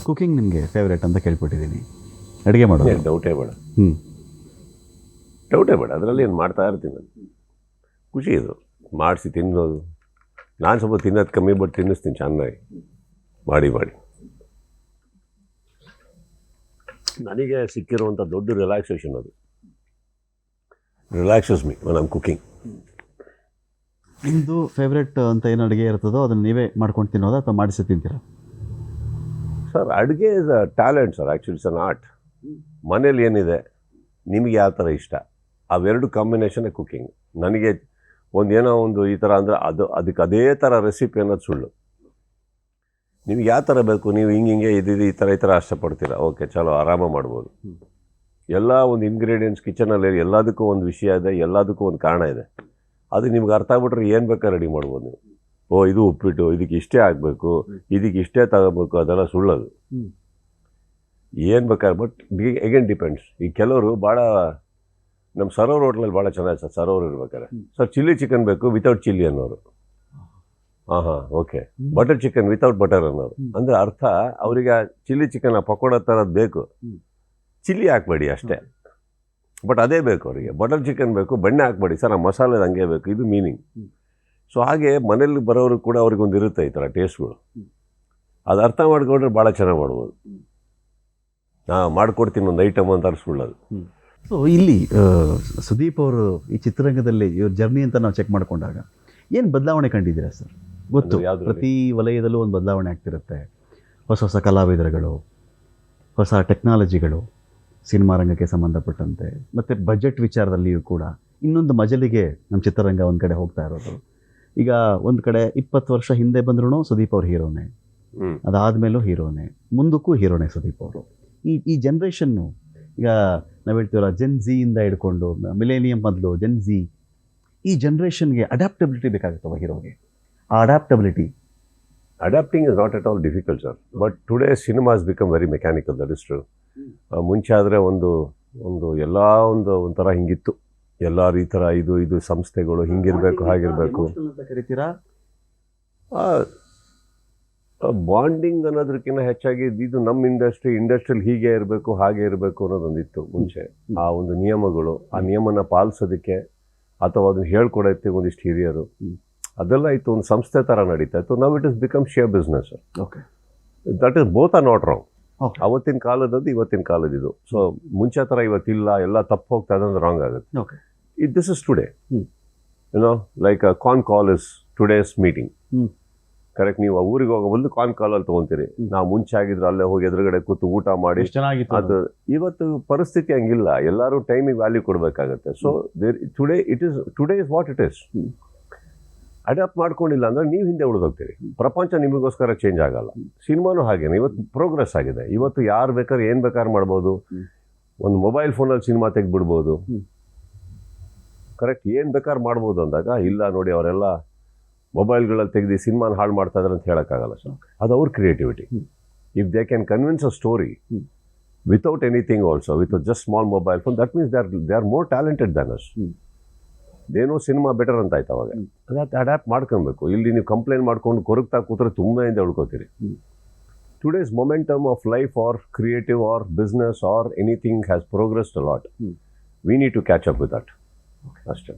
Cooking ನಿಮಗೆ favourite ಅಂತ ಕೇಳ್ಬಿಟ್ಟಿದ್ದೀನಿ. ಅಡುಗೆ ಮಾಡೋದು ಡೌಟೇ ಬೇಡ, ಅದರಲ್ಲಿ ಏನು ಮಾಡ್ತಾ ಇರ್ತೀನಿ ನಾನು. ಖುಷಿ ಇದು ಮಾಡಿಸಿ ತಿನ್ನೋದು. ನಾನು ಸ್ವಲ್ಪ ತಿನ್ನೋದು ಕಮ್ಮಿ, ಬಟ್ ತಿನ್ನಿಸ್ತೀನಿ ಚೆನ್ನಾಗಿ ಮಾಡಿ. ನನಗೆ ಸಿಕ್ಕಿರುವಂಥ ದೊಡ್ಡ ರಿಲ್ಯಾಕ್ಸೇಷನ್ ಅದು. Relaxes me when I am cooking. ನಿಮ್ಮದು ಫೇವ್ರೇಟ್ ಅಂತ ಏನು ಅಡುಗೆ ಇರ್ತದೋ ಅದನ್ನು ನೀವೇ ಮಾಡ್ಕೊಂಡು ತಿನ್ನೋದಾ ಅಥವಾ ಮಾಡಿಸಿ ತಿಂತೀರಾ? ಸರ್, ಅಡುಗೆ is a talent sir. Actually it's an art. ಮನೇಲಿ ಏನಿದೆ, ನಿಮಗೆ ಯಾವ ಥರ ಇಷ್ಟ, ಅವೆರಡು ಕಾಂಬಿನೇಷನ್ನೇ ಕುಕ್ಕಿಂಗ್. ನನಗೆ ಏನೋ ಒಂದು ಈ ಥರ ಅಂದರೆ ಅದಕ್ಕೆ ಅದೇ ಥರ ರೆಸಿಪಿ ಅನ್ನೋದು ಸುಳ್ಳು. ನಿಮ್ಗೆ ಯಾವ ಥರ ಬೇಕು, ನೀವು ಹಿಂಗೆ ಈ ಥರ ಇಷ್ಟಪಡ್ತೀರಾ, ಓಕೆ ಚಲೋ ಆರಾಮ ಮಾಡ್ಬೋದು. ಎಲ್ಲ ಒಂದು ಇಂಗ್ರೀಡಿಯೆಂಟ್ಸ್ ಕಿಚನಲ್ಲಿ ಎಲ್ಲದಕ್ಕೂ ಒಂದು ವಿಷಯ ಇದೆ, ಎಲ್ಲದಕ್ಕೂ ಒಂದು ಕಾರಣ ಇದೆ. ಅದು ನಿಮ್ಗೆ ಅರ್ಥ ಆಗ್ಬಿಟ್ರೆ ಏನು ಬೇಕಾದ್ರೆ ರೆಡಿ ಮಾಡ್ಬೋದು ನೀವು. ಇದು ಉಪ್ಪಿಟ್ಟು, ಇದಕ್ಕೆ ಇಷ್ಟೇ ಆಗಬೇಕು, ಇದಕ್ಕೆ ಇಷ್ಟೇ ತಗೋಬೇಕು, ಅದೆಲ್ಲ ಸುಳ್ಳೋದು. ಏನು ಬೇಕಾದ್ರೆ, ಬಟ್ ಅಗೇನ್ ಡಿಪೆಂಡ್ಸ್. ಈ ಕೆಲವರು ಭಾಳ ನಮ್ಮ ಸರೋವರ್ ಹೋಟ್ಲಲ್ಲಿ ಭಾಳ ಚೆನ್ನಾಗಿ ಸರ್, ಸರೋವರ್ ಇರ್ಬೇಕಾದ್ರೆ ಸರ್ ಚಿಲ್ಲಿ ಚಿಕನ್ ಬೇಕು ವಿತೌಟ್ ಚಿಲ್ಲಿ ಅನ್ನೋರು. ಹಾಂ okay. Butter chicken without butter ಅನ್ನೋರು. ಅಂದರೆ ಅರ್ಥ ಅವರಿಗೆ ಚಿಲ್ಲಿ ಚಿಕನ್ ಪಕೋಡ ಥರದ್ದು ಬೇಕು, ಚಿಲ್ಲಿ ಹಾಕ್ಬೇಡಿ ಅಷ್ಟೇ, ಬಟ್ ಅದೇ ಬೇಕು ಅವರಿಗೆ. ಬಟರ್ ಚಿಕನ್ ಬೇಕು, ಬೆಣ್ಣೆ ಹಾಕ್ಬೇಡಿ ಸರ್, ಆ ಮಸಾಲೆ ಹಂಗೆ ಬೇಕು, ಇದು ಮೀನಿಂಗ್. ಸೊ ಹಾಗೆ ಮನೇಲಿ ಬರೋರು ಕೂಡ ಅವ್ರಿಗೊಂದು ಇರುತ್ತೆ ಈ ಥರ ಟೇಸ್ಟ್ಗಳು. ಅದು ಅರ್ಥ ಮಾಡ್ಕೊಂಡ್ರೆ ಭಾಳ ಚೆನ್ನಾಗಿ ಮಾಡ್ಬೋದು. ಮಾಡ್ಕೊಡ್ತೀನಿ ಒಂದು ಐಟಮ್ ಅಂತ ಅರ್ಸ್ಕೊಳ್ಳೋದು. ಸೊ ಇಲ್ಲಿ ಸುದೀಪ್ ಅವರು ಈ ಚಿತ್ರರಂಗದಲ್ಲಿ ಇವ್ರ ಜರ್ನಿ ಅಂತ ನಾವು ಚೆಕ್ ಮಾಡಿಕೊಂಡಾಗ ಏನು ಬದಲಾವಣೆ ಕಂಡಿದ್ದೀರಾ ಸರ್? ಗೊತ್ತು, ಪ್ರತಿ ವಲಯದಲ್ಲೂ ಒಂದು ಬದಲಾವಣೆ ಆಗ್ತಿರುತ್ತೆ. ಹೊಸ ಕಲಾವಿದರುಗಳು, ಹೊಸ ಟೆಕ್ನಾಲಜಿಗಳು, ಸಿನಿಮಾ ರಂಗಕ್ಕೆ ಸಂಬಂಧಪಟ್ಟಂತೆ, ಮತ್ತು ಬಜೆಟ್ ವಿಚಾರದಲ್ಲಿಯೂ ಕೂಡ ಇನ್ನೊಂದು ಮಜಲಿಗೆ ನಮ್ಮ ಚಿತ್ರರಂಗ ಒಂದು ಕಡೆ ಹೋಗ್ತಾ ಇರೋದು. ಈಗ ಒಂದು ಕಡೆ 20 ವರ್ಷ ಹಿಂದೆ ಬಂದ್ರೂ ಸುದೀಪ್ ಅವ್ರ ಹೀರೋನೇ, ಅದಾದಮೇಲೂ ಹೀರೋನೇ, ಮುಂದಕ್ಕೂ ಹೀರೋನೇ ಸುದೀಪ್ ಅವರು. ಈ ಜನ್ರೇಷನ್ನು ಈಗ ನಾವು ಹೇಳ್ತೀವಲ್ಲ, ಜೆನ್ ಝಿಯಿಂದ ಹಿಡ್ಕೊಂಡು ಮಿಲೇನಿಯಂ ಮೊದಲು ಜೆನ್ ಝಿ, ಈ ಜನ್ರೇಷನ್ಗೆ ಅಡ್ಯಾಪ್ಟಬಿಲಿಟಿ ಬೇಕಾಗುತ್ತವ ಹೀರೋಗೆ. ಆ adapting is not at all difficult sir, but today cinema has become very mechanical, that is true. ಮುಂಚೆ ಆದರೆ ಎಲ್ಲ ಒಂಥರ ಹಿಂಗಿತ್ತು, ಎಲ್ಲರೂ ಈ ಥರ ಇದು ಸಂಸ್ಥೆಗಳು ಹಿಂಗಿರಬೇಕು ಹಾಗಿರಬೇಕು. ಕರಿತೀರಾ ಬಾಂಡಿಂಗ್ ಅನ್ನೋದಕ್ಕಿಂತ ಹೆಚ್ಚಾಗಿ ಇದು ನಮ್ಮ ಇಂಡಸ್ಟ್ರಿಯಲ್ಲಿ ಹೀಗೆ ಇರಬೇಕು ಹಾಗೆ ಇರಬೇಕು ಅನ್ನೋದೊಂದಿತ್ತು ಮುಂಚೆ. ಆ ಒಂದು ನಿಯಮಗಳು, ಆ ನಿಯಮನ ಪಾಲಿಸೋದಕ್ಕೆ ಅಥವಾ ಅದನ್ನು ಹೇಳ್ಕೊಡೋಕ್ಕೆ ಒಂದಿಷ್ಟು ಹಿರಿಯರು, ಅದೆಲ್ಲ ಇತ್ತು. ಒಂದು ಸಂಸ್ಥೆ ಥರ ನಡೀತಾ ಇತ್ತು. ನಾವು it is become share business. Okay, that is both are not wrong. ಅವತ್ತಿನ ಕಾಲದದ್ದು ಇವತ್ತಿನ ಕಾಲದಿದು. ಸೊ ಮುಂಚೆ ಥರ ಇವತ್ತಿಲ್ಲ, ಎಲ್ಲ ತಪ್ಪು ಹೋಗ್ತಾ ಇದ್ರೆ ರಾಂಗ್ ಆಗುತ್ತೆ. Okay, this is today, like con call is today's meeting. Correct. ನೀವು ಊರಿಗೆ ಹೋಗೋ ಒಂದು ಕಾನ್ ಕಾಲಲ್ಲಿ ತೊಗೊತೀರಿ. ನಾವು ಮುಂಚೆ ಆಗಿದ್ರೆ ಅಲ್ಲೇ ಹೋಗಿ ಎದುರುಗಡೆ ಕೂತು ಊಟ ಮಾಡಿ ಚೆನ್ನಾಗಿತ್ತು. ಅದು ಇವತ್ತು ಪರಿಸ್ಥಿತಿ ಹಂಗಿಲ್ಲ, ಎಲ್ಲರೂ ಟೈಮಿಗೆ ವ್ಯಾಲ್ಯೂ ಕೊಡಬೇಕಾಗತ್ತೆ. So today is what it is. Adapt ಮಾಡ್ಕೊಂಡಿಲ್ಲ ಅಂದರೆ ನೀವು ಹಿಂದೆ ಉಳಿದೋಗ್ತೀರಿ. ಪ್ರಪಂಚ ನಿಮಗೋಸ್ಕರ ಚೇಂಜ್ ಆಗಲ್ಲ. ಸಿನಿಮಾನು ಹಾಗೇನೆ, ಇವತ್ತು ಪ್ರೋಗ್ರೆಸ್ ಆಗಿದೆ. ಇವತ್ತು ಯಾರು ಬೇಕಾದ್ರೆ ಏನು ಬೇಕಾದ್ರೆ ಮಾಡ್ಬೋದು. ಒಂದು ಮೊಬೈಲ್ ಫೋನಲ್ಲಿ ಸಿನಿಮಾ ತೆಗೆದ್ಬಿಡ್ಬೋದು. ಕರೆಕ್ಟ್, ಏನು ಬೇಕಾದ್ರೆ ಮಾಡ್ಬೋದು ಅಂದಾಗ, ಇಲ್ಲ ನೋಡಿ ಅವರೆಲ್ಲ ಮೊಬೈಲ್ಗಳಲ್ಲಿ ತೆಗೆದು ಸಿನಿಮಾನ ಹಾಳು ಮಾಡ್ತಾ ಇದ್ದಾರೆ ಅಂತ ಹೇಳೋಕ್ಕಾಗಲ್ಲ ಸರ್. ಅದು ಅವ್ರ creativity. If they can convince a story without anything also, with just small mobile phone, that means they are more talented than us. ಏನೋ ಸಿನಿಮಾ ಬೆಟರ್ ಅಂತ ಆಯ್ತು ಅವಾಗ. ಅದಕ್ಕೆ ಅಡ್ಯಾಪ್ಟ್ ಮಾಡ್ಕೊಬೇಕು. ಇಲ್ಲಿ ನೀವು ಕಂಪ್ಲೇಂಟ್ ಮಾಡ್ಕೊಂಡು ಕೊರಗ್ತಾ ಕೂತ್ರೆ ತುಂಬ ಹಿಂದೆ ಉಳ್ಕೋತೀರಿ. Today's momentum of life or creative or business or anything has progressed a lot. We need to catch up with that ಅಷ್ಟೇ.